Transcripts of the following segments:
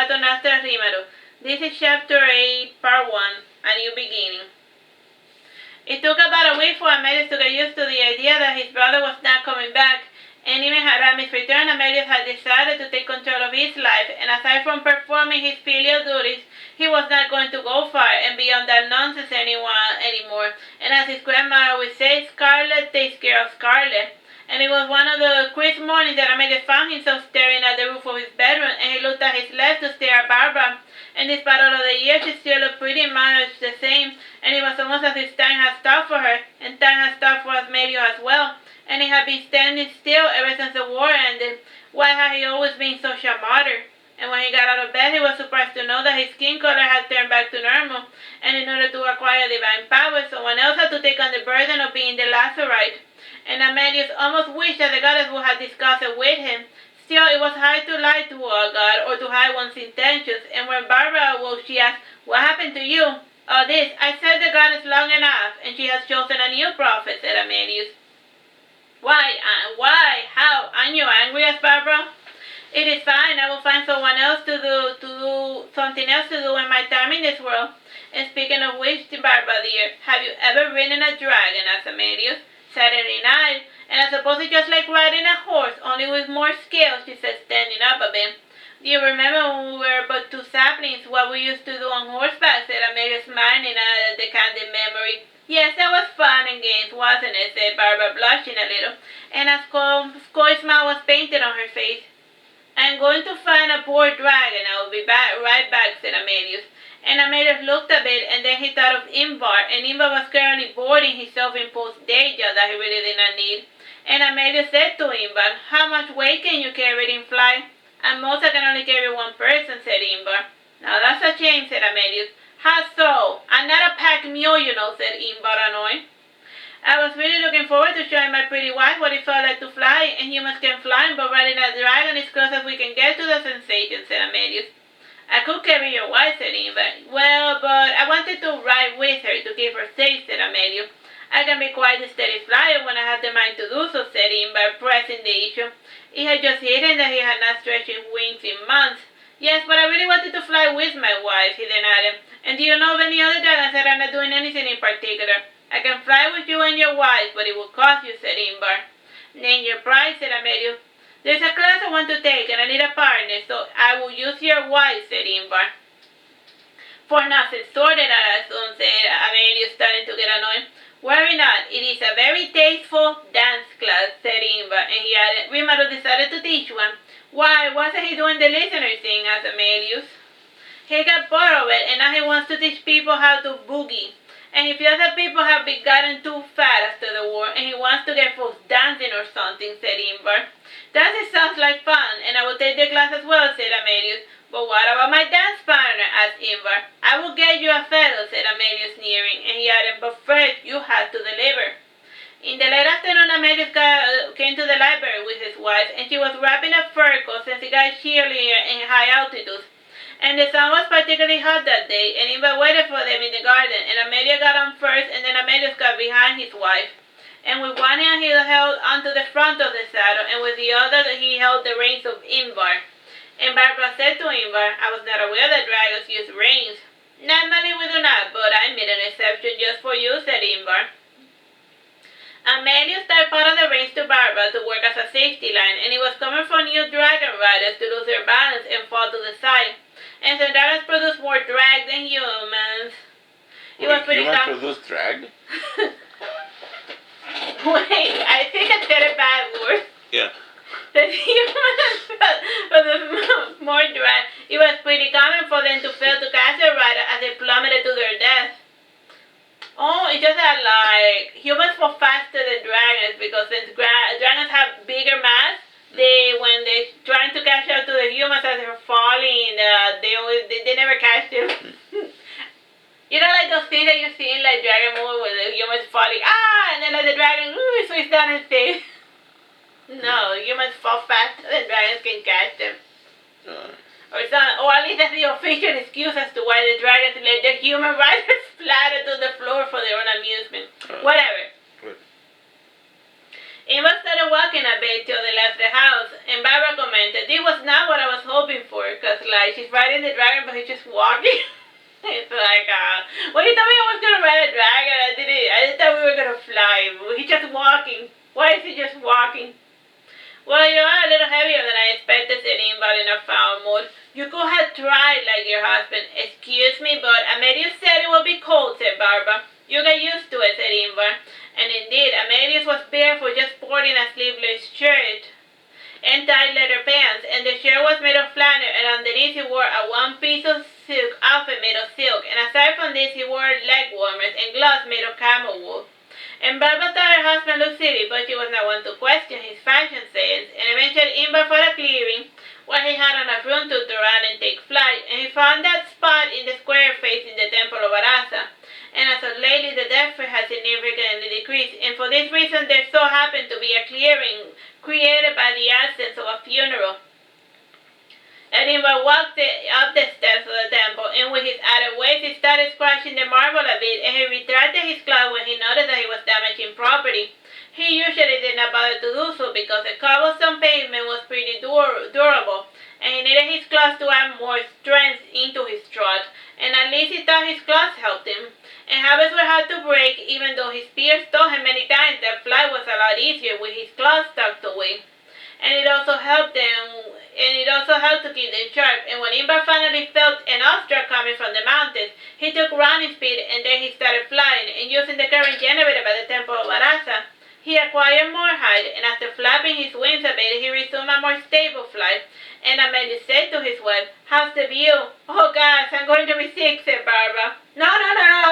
Saturnastra Rimaru. This is Chapter 8, Part 1, A New Beginning. It took about a week for Amelius to get used to the idea that his brother was not coming back, and even around his return, Amelius had decided to take control of his life, and aside from performing his filial duties, he was not going to go far and beyond that nonsense anymore. And as his grandmother would say, Scarlet takes care of Scarlet. And it was one of the crisp mornings that Amelius found himself staring at the roof of his bedroom, and he looked at his left to stare at Barbara. And despite all of the years, she still looked pretty much the same, and it was almost as if time had stopped for her, and time had stopped for Amelius as well. And he had been standing still ever since the war ended. Why had he always been such a martyr? And when he got out of bed, he was surprised to know that his skin color had turned back to normal, and in order to acquire divine power, someone else had to take on the burden of being the Lazarite. And Amelius almost wished that the goddess would have discussed it with him. Still, it was hard to lie to a god or to hide one's intentions, and when Barbara awoke, she asked, "What happened to you?" "Oh, this. I served the goddess long enough, and she has chosen a new prophet," said Amelius. "Why? Why? How? Aren't you angry?" asked Barbara. "It is fine. I will find someone else to do something else to do in my time in this world. And speaking of which, Barbara dear, have you ever ridden a dragon?" asked Amelius. "Certainly not. And I suppose it's just like riding a horse, only with more scales," she said, standing up a bit. "Do you remember when we were but two saplings, what we used to do on horseback?" said Amelia, smiling at the candid memory. "Yes, that was fun and games, wasn't it?" said Barbara, blushing a little, and a coy smile was painted on her face. "I'm going to find a poor dragon. I will be right back," said Amelius. And Amelius looked a bit, and then he thought of Ingvar, and Ingvar was currently boarding his self-imposed day job that he really did not need. And Amelius said to Ingvar, "How much weight can you carry in fly?" "At most I can only carry one person," said Ingvar. "Now that's a shame," said Amelius. "How so? I'm not a pack mule, you know," said Ingvar, annoyed. "I was really looking forward to showing my pretty wife what it felt like to fly, and humans can fly, but riding a dragon is close as we can get to the sensation," said Amelius. "I could carry your wife," said Ingvar. "Well, but I wanted to ride with her to keep her safe," said Amelius. "I can be quite a steady flyer when I have the mind to do so," said Ingvar, pressing the issue. It had just hit him that he had not stretched his wings in months. "Yes, but I really wanted to fly with my wife," he then added. "And do you know of any other dragons that are not doing anything in particular? I can fly with you and your wife, but it will cost you," said Ingvar. "Name your price," said Amelius. "There's a class I want to take, and I need a partner, so I will use your wife," said Ingvar. "For nothing, sorted out, I soon," said Amelius, starting to get annoyed. "Worry not, it is a very tasteful dance class," said Ingvar, and he added, "Rimaru decided to teach one." "Why, wasn't he doing the listener thing?" asked Amelius. "He got bored of it, and now he wants to teach people how to boogie. And he feels that people have been gotten too fat after the war, and he wants to get folks dancing or something," said Ingvar. "Dancing sounds like fun, and I will take the class as well," said Amelius. "But what about my dance partner?" asked Ingvar. "I will get you a fellow," said Amelius, sneering, and he added, "But first you have to deliver." In the late afternoon, Amelius came to the library with his wife, and she was wrapping up fur coats since it got chillier in high altitudes. And the sun was particularly hot that day, and Ingvar waited for them in the garden, and Amelia got on first, and then Amelius got behind his wife. And with one hand he held onto the front of the saddle, and with the other he held the reins of Ingvar. And Barbara said to Ingvar, "I was not aware that dragons use reins." "Normally we do not, but I made an exception just for you," said Ingvar. Amelius tied part of the reins to Barbara to work as a safety line, and it was common for new dragon riders to lose their balance and fall to the side. And some dragons produce more drag than humans. It was pretty humans produce drag? Wait, I think I said a bad word. Yeah. The humans produce more drag. It was pretty common for them to fail to catch a rider as they plummeted to their death. Oh, it's just that, like, humans fall faster than dragons because since dragons have bigger mass, when they're trying to catch up to the humans as they're falling, they never catch them. You know, like those things that you see in like dragon movie where the humans falling, and then like the dragon, sweeps down and stays. No, humans fall faster than dragons can catch them. Or at least that's the official excuse as to why the dragons let their human riders splatter to the floor for their own amusement. Whatever. Ingvar started walking a bit till they left the house, and Barbara commented, "This was not what I was hoping for, because like she's riding the dragon, but he's just walking. It's like, well, he told me I was gonna ride a dragon. I didn't. I just thought we were gonna fly. He's just walking. Why is he just walking? Well, you are a little heavier than I expected, said Imbal in a foul mood. You could have tried like your husband. Excuse me, but Amelius said it would be cold, said Barbara. You get used to it, said Imbal. And indeed, Amelius was barefoot, just sporting a sleeveless shirt and tight leather pants, and the shirt was made of flannel, and underneath he wore a one-piece of silk outfit made of silk, and aside from this he wore leg warmers and gloves made of camel wool. And Barbara thought her husband looked silly, but she was not one to question his fashion sense, and eventually Imber found a clearing where he had enough room to turn and take flight, and he found that spot in the square facing the temple of Arasa. And as of lately the death rate has significantly decreased, and for this reason there so happened to be a clearing created by the absence of a funeral. Edinburgh walked up the steps of the temple, and with his added weight he started scratching the marble a bit, and he retracted his cloth when he noticed that he was damaging property. He usually did not bother to do so because the cobblestone pavement was pretty durable, and he needed his claws to add more strength into his trot, and at least he thought his claws helped him. And habits were hard to break, even though his peers told him many times that flight was a lot easier with his claws tucked away. And it also helped to keep them sharp. And when Imber finally felt an obstacle coming from the mountains, he took running speed, and then he started flying, and using the current generated by the temple of Arasa, he acquired more height, and after flapping his wings a bit, he resumed a more stable flight. And Amelia said to his wife, "How's the view?" "Oh gosh, I'm going to be sick," said Barbara. No,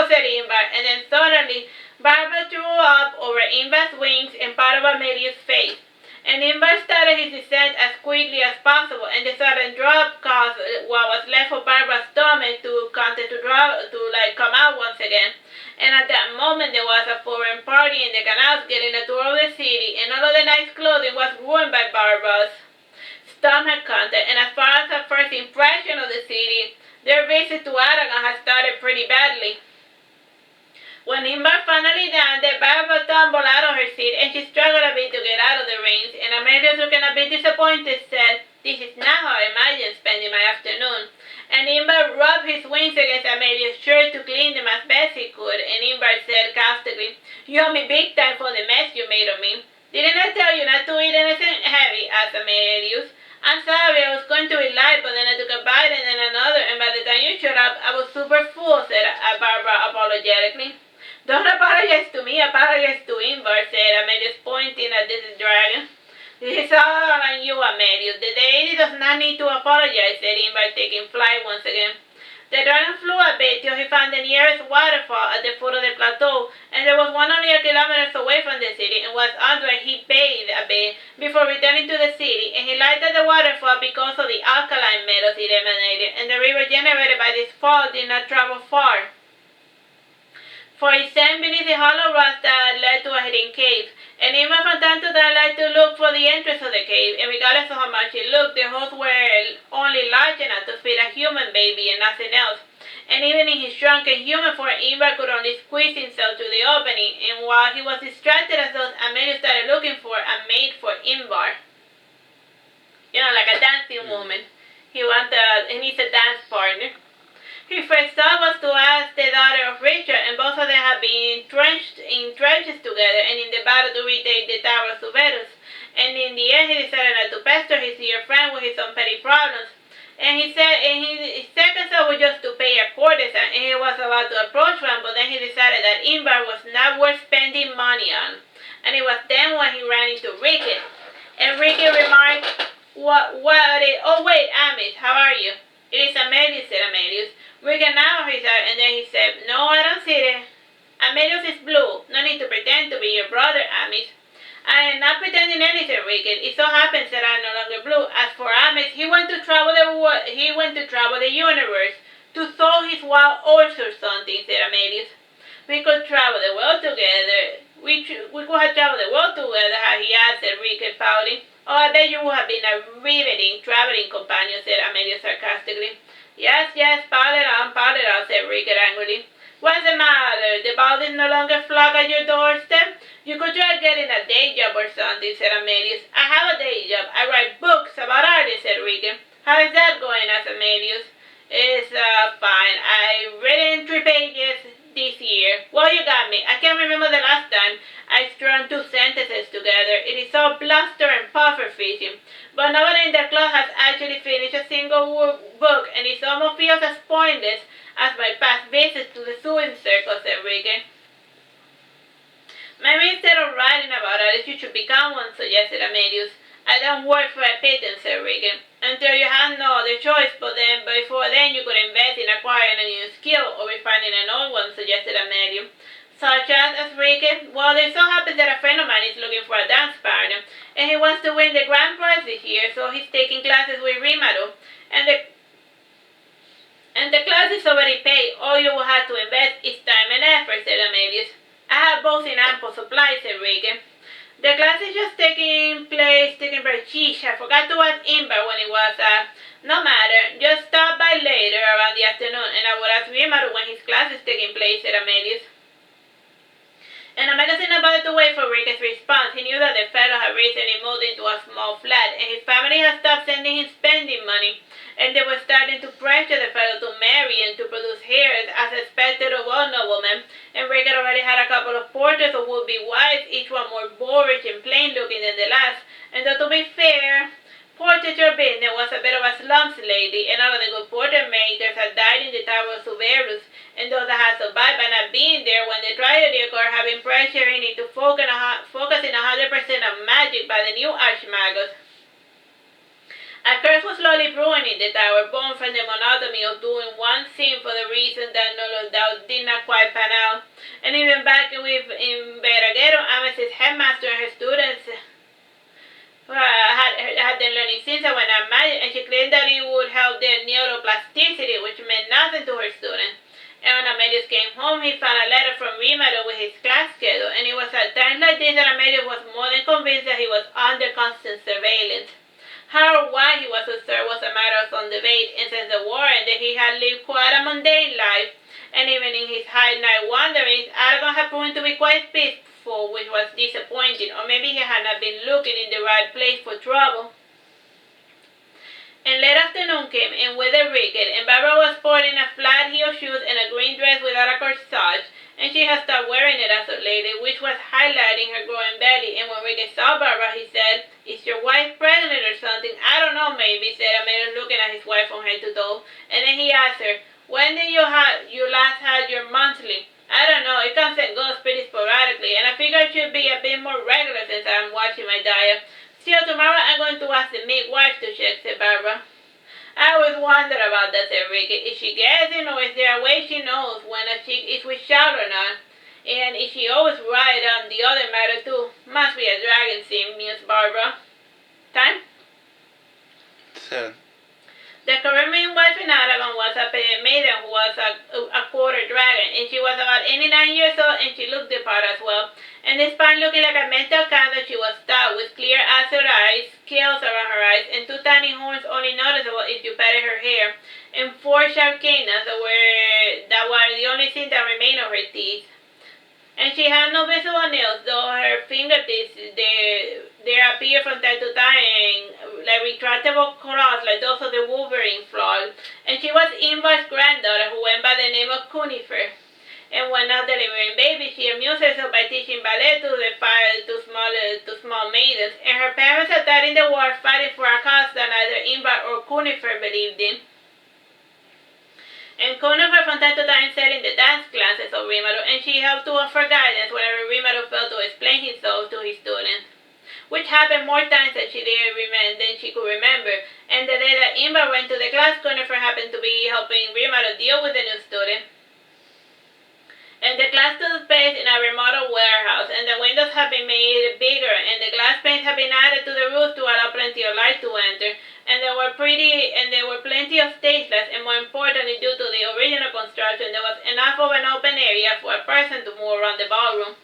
said Imber, and then suddenly Barbara threw up over Imber's wings and part of Amelia's face. And Imber started his descent as quickly as possible, and the sudden drop caused what was left of Barbara's stomach to come out once again. And at that moment there was a foreign party in the canals getting a tour of the city, and all of the nice clothing was ruined by Barbara's stomach content. And as far as her first impression of the city, their visit to Aragon had started pretty badly. When Imber finally landed, Barbara tumbled out of her seat, and she struggled a bit to get out of the reins, and Amelia, looking a bit disappointed, said, "This is not how I imagined spending my afternoon." And Imber rubbed his wings against Amelia's shirt to clean them as best he could, and Imber said caustically, "You owe me big time for the mess you made of me." "Didn't I tell you not to eat anything heavy?" asked Amelius. "I'm sorry, I was going to eat light, but then I took a bite and then another, and by the time you showed up, I was super full," said Barbara apologetically. "Don't apologize to me, apologize to Imber," said Amelius, pointing at the dragon. "This is all on you, Amelius. The deity does not need to apologize," said Imber, taking flight once again. The dragon flew a bit till he found the nearest waterfall at the foot of the plateau, and there was one only a kilometer away from the city, and was under it he bathed a bit before returning to the city, and he liked the waterfall because of the alkaline metals it emanated, and the river generated by this fall did not travel far, for it sank beneath the hollow rocks that led to a hidden cave. And even from time to time liked to look for the entrance of the cave, and regardless of how much it looked, the holes were only large enough to fit a human baby and nothing else. And even in his shrunken human form, Imber could only squeeze himself through the opening, and while he was distracted as those, Amelia started looking for a mate for Imber. You know, like a dancing woman. He needs a dance partner. His first thought was to ask the daughter of Richard, and both of them had been entrenched in trenches together and in the battle to retake the Tower of Suverus. And in the end he decided not to pester his dear friend with his own petty problems. And his second thought was just to pay a courtesan, and he was about to approach one, but then he decided that Imber was not worth spending money on. And it was then when he ran into Ricky. And Ricky remarked, "Oh wait, Amis, how are you?" "It is Amelius," said Amelius. Ricky now his eye, and then he said, "No, I don't see it. Amelius is blue. No need to pretend to be your brother, Amis." "I am not pretending anything, Ricky. It so happens that I am no longer blue. As for Amis, he went to travel the universe to sow his wild oats or something," said Amelius. "We could travel the world together. We could have traveled the world together," he asked, said Ricky, pouting. "Oh, I bet you would have been a riveting traveling companion," said Amelius sarcastically. Yes, pile it on," said Ricky angrily. "What's the matter? The Baldies no longer flock at your doorstep? You could try getting a day job or something," said Amelius. "I have a day job. I write books about artists," said Ricky. How is that going, Asmodeus? It's fine. I read in 3 pages this year. Well, you got me. I can't remember the last time I strung 2 sentences together. It is all bluster and puffer fishing. But nobody in the club has actually finished a single book, and it almost feels as pointless as my past visits to the sewing circle, said Ricky. Maybe instead of writing about it, you should become one, suggested Amadeus. I don't work for a pittance, said Ricky. Until you have no other choice, but then before then you could invest in acquiring a new skill or refining an old one, suggested Amadeus. Such as Ricky? Well, it so happens that a friend of mine is looking for a dance partner, and he wants to win the grand prize this year, so he's taking classes with Rimaru. And the class is already paid. All you will have to invest is time and effort, said Amadeus. I have both in ample supply, said Ricky. The class is just taking place. Sheesh, I forgot to ask Imber when it was no matter, just stop by later around the afternoon and I will ask Rimaru when his class is taking place, said Amadeus. And Amadeus didn't bother to wait for Ricky's response. He knew that the fellow had recently moved into a small flat and his family had stopped sending him spending money. And they were starting to pressure the fellow to marry and to produce heirs as expected of all noblemen, and Rick had already had a couple of portraits of would-be wives, each one more boorish and plain-looking than the last, and though to be fair, portraiture business was a bit of a slumps lately, and all of the good portrait makers had died in the Tower of Suberus, and those that had survived by not being there when the tragedy occurred had been pressuring it to focusing 100% on magic by the new archmagos. A curse was slowly brewing in the tower, born from the monotony of doing one thing for the reason that no doubt did not quite pan out. And even back in Veragero, Ames's headmaster and her students had been learning since when not magic, and she claimed that it would help their neuroplasticity, which meant nothing to her students. And when Amadeus came home, he found a letter from Rimaru with his class schedule, and it was at times like this that Amadeus was more than convinced that he was under constant surveillance. How or why he was observed was a matter of some debate, and since the war ended, he had lived quite a mundane life, and even in his high night wanderings, Aragon had proven to be quite peaceful, which was disappointing, or maybe he had not been looking in the right place for trouble. And late afternoon came, and weather wicked, and Barbara was sporting a flat-heeled shoes and a green dress without a corsage, and she had stopped wearing it as of lately, which was highlighting her growing belly. And when Ricky saw Barbara, he said, "Is your wife pregnant or something?" "I don't know, maybe," said Amadeus, looking at his wife from head to toe. And then he asked her, "When did you last had your monthly?" "I don't know, it comes and goes pretty sporadically, and I figure it should be a bit more regular since I'm watching my diet. Still, tomorrow I'm going to ask the midwife to check," said Barbara. "I always wondered about that," said Ricky. "Is she guessing, or is there a way she knows when a chick is with child or not? And is she always right on the other matter too? Must be a dragon sim," mused Barbara. Time? 10. The current midwife in Aragon was a maiden who was a quarter dragon, and she was about 89 years old, and she looked the part as well. And despite looking like a mental candle, she was stout, with clear azure eyes, scales around her eyes, and 2 tiny horns only noticeable if you patted her hair, and 4 sharp canines that were the only thing that remained of her teeth. And she had no visible nails, though her fingertips, there appeared from time to time like retractable claws like those of the Wolverine floral. And she was Invar's granddaughter, who went by the name of Cunifer. And when not delivering babies, she amused herself by teaching ballet to small maidens. And her parents had died in the war fighting for a cause that neither Invar or Cunifer believed in. And Cunifer from time to time sat in the dance classes of Rimaru, and she helped to offer guidance whenever Rimaru failed to explain himself to his students, which happened more times than she could remember. And the day that Imba went to the class, Cunifer happened to be helping Rimaru deal with the new student. And the class took place in a remote warehouse, and the windows had been made bigger, and the glass panes had been added to the roof to allow plenty of light to enter. And there were plenty of stage lights, and more importantly, due to the original construction, there was enough of an open area for a person to move around the ballroom.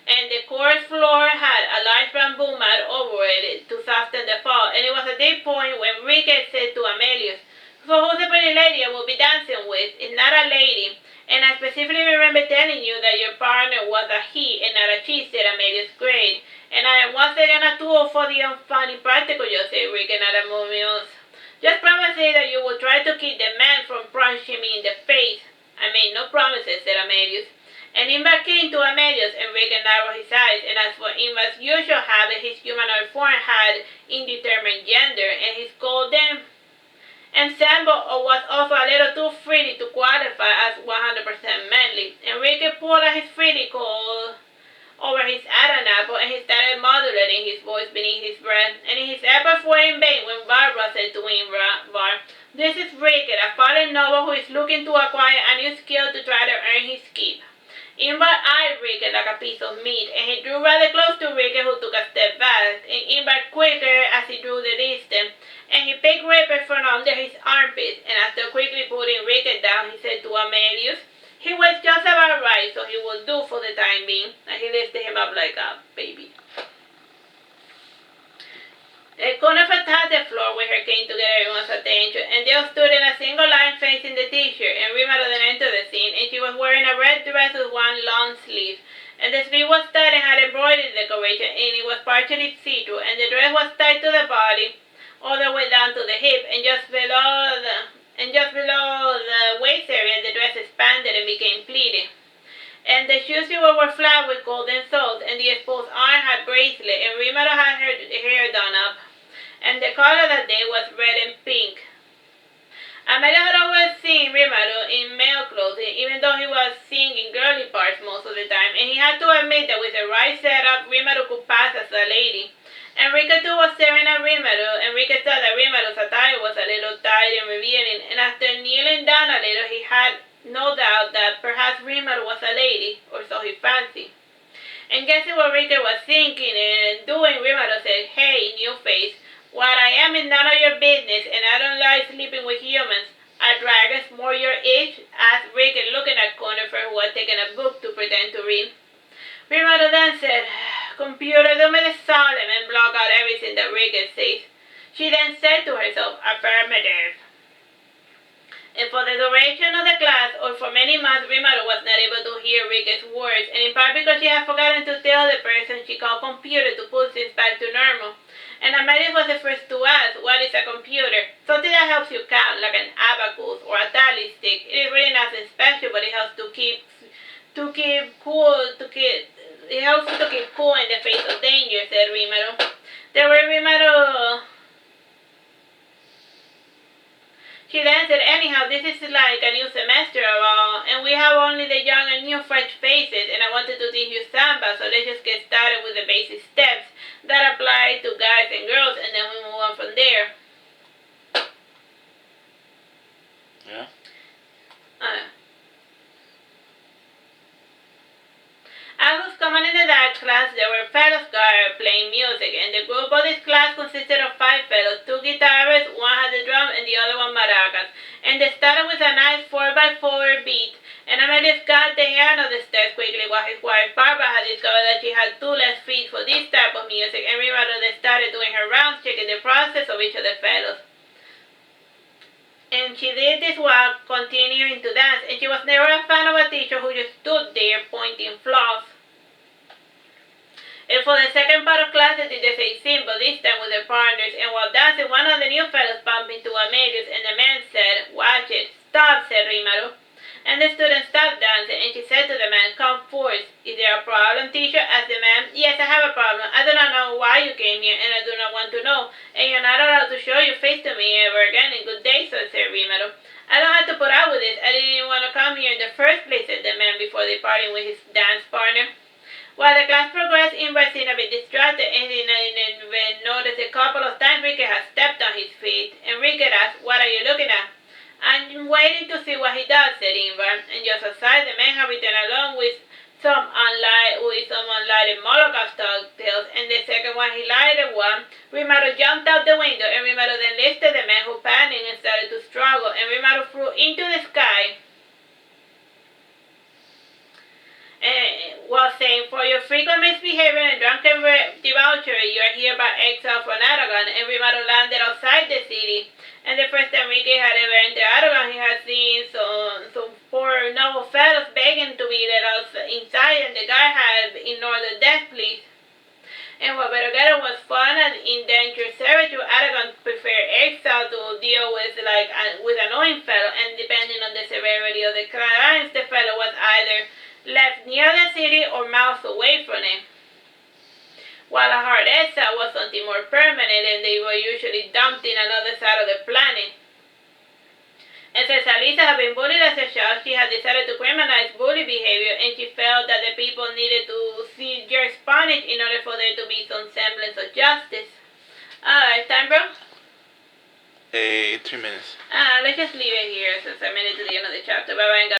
And the chorus floor had a large bamboo mat over it to soften the fall, and it was at this point when Ricky said to Amelius, "So who's the pretty lady I will be dancing with?" "It's not a lady. And I specifically remember telling you that your partner was a he and not a she," said Amelius. "Great. And I am once again a tool for the unfunny practical," you say, Ricky, not a mumios. "Just promise say that you will try to keep the man from punching me in the face. I made no promises, said Amelius. And Imber came to Amelius, and Regan narrowed his eyes, and as for Imber's usual habit, his humanoid form had indeterminate gender, and his golden ensemble was also a little too frilly to qualify as 100% manly. Enrique pulled at his frilly coat over his Adam apple, and he started modulating his voice beneath his breath. And his efforts were in vain when Barbara said to him, "This is Rickett, a fallen noble who is looking to acquire a new skill to try to earn his keep." Imber eyed Rickett like a piece of meat, and he drew rather close to Rickett, who took a step back, and Imber quicker as he drew the distance, and he picked Rickett from under his armpits, and after quickly putting Rickett down, he said to Amelius, "He was just about right, so he will do for the time being," and he lifted him up like a baby. Conifer tapped the floor with her cane to get everyone's attention, and they all stood in a single line facing the teacher, and Rimaru then entered the scene, and she was wearing a red dress with one long sleeve, and the sleeve was tied and had embroidered decoration, and it was partially see-through, and the dress was tied to the body, all the way down to the hip, and just below the waist area, the dress expanded and became pleated. And the shoes she wore were flat with golden soles, and the exposed arm had bracelet, and Rimaru had her hair done up, and the color that day was red and pink. Amelia had always seen Rimaru in male clothing, even though he was singing girly parts most of the time, and he had to admit that with the right setup, Rimaru could pass as a lady. Enrique too was staring at Rimaru. Enrique thought that Rimaru's attire was a little tight and revealing, and after kneeling down a little, he had no doubt that perhaps Rimaru was a lady, or so he fancied. And guessing what Enrique was thinking and doing, Rimaru said, "Hey, new face, what I am is none of your business, and I don't like sleeping with humans. Are dragons more your age?" asked Enrique, looking at Conifer, who had taken a book to pretend to read. Rimaru then said, "Computer, do me the solemn and block out everything that Enrique says." She then said to herself, "Affirmative." And for the duration of the class, or for many months, Rimaru was not able to hear Enrique's words, and in part because she had forgotten to tell the person she called computer to put things back to normal. And Amelia was the first to ask, "What is a computer?" "Something that helps you count, like an abacus or a tally stick. It is really nothing special, but it helps to keep cool in the face of danger," said Rimaru. The way Rimaru... She then said, "Anyhow, this is like a new semester and we have only the young and new fresh faces, and I wanted to teach you samba, so let's just get started with the basic steps that apply to guys and girls, and then we move on from there." Yeah. As was common in the dark class, there were fellows playing music, and the group of this class consisted of 5 fellows, 2 guitarists, one had the drum, and the other one maracas. And they started with a nice 4x4 beat, and Amelia got the hand of the steps quickly, while his wife Barbara had discovered that she had 2 less feet for this type of music, and Rimaru then started doing her rounds, checking the process of each of the fellows. And she did this while continuing to dance, and she was never a fan of a teacher who just stood there pointing flaws. And for the second part of class, they did the same thing, but this time with their partners, and while dancing, one of the new fellows bumped into Amelius, and the man said, "Watch it." "Stop," said Rimaru. And the student stopped dancing, and she said to the man, "Come forth." "Is there a problem, teacher?" asked the man. "Yes, I have a problem. I do not know why you came here, and I do not want to know, and you're not allowed to show your face to me ever again, and good day, sir," said Rimaru. "I don't have to put up with this. I didn't even want to come here in the first place," said the man before departing with his dance partner. While the class progressed, Imber seemed a bit distracted, and he noticed a couple of times Enrique had stepped on his feet. Enrique asked, "What are you looking at?" "I'm waiting to see what he does," said Imber. And just aside, the man had returned along with some unlighted Molotov cocktails, and the second one he lighted one, Rimaru jumped out the window, and Rimaru then lifted the man, who panicked and started to struggle, and Rimaru flew into the sky, while saying, "For your frequent misbehavior and drunken debauchery, you are hereby exiled from Aragon," and Rimaru landed outside the city. And the first time Enrique had ever entered Aragon, he had seen some poor noble fellows begging to be let out inside, and the guard had ignored the death pleas. And what better was fun and indentured servitude, Aragon preferred exile to deal with with annoying fellow, and depending on the severity of the crimes, the fellow was either left near the city or miles away from it. While a hard exile was something more permanent, and they were usually dumped in another side of the planet. And since Alisa had been bullied as a child, she had decided to criminalize bully behavior, and she felt that the people needed to see Jerks punished in order for there to be some semblance of justice. Alright, time, bro? 3 minutes. Let's just leave it here since I made it to the end of the chapter. Bye-bye, guys.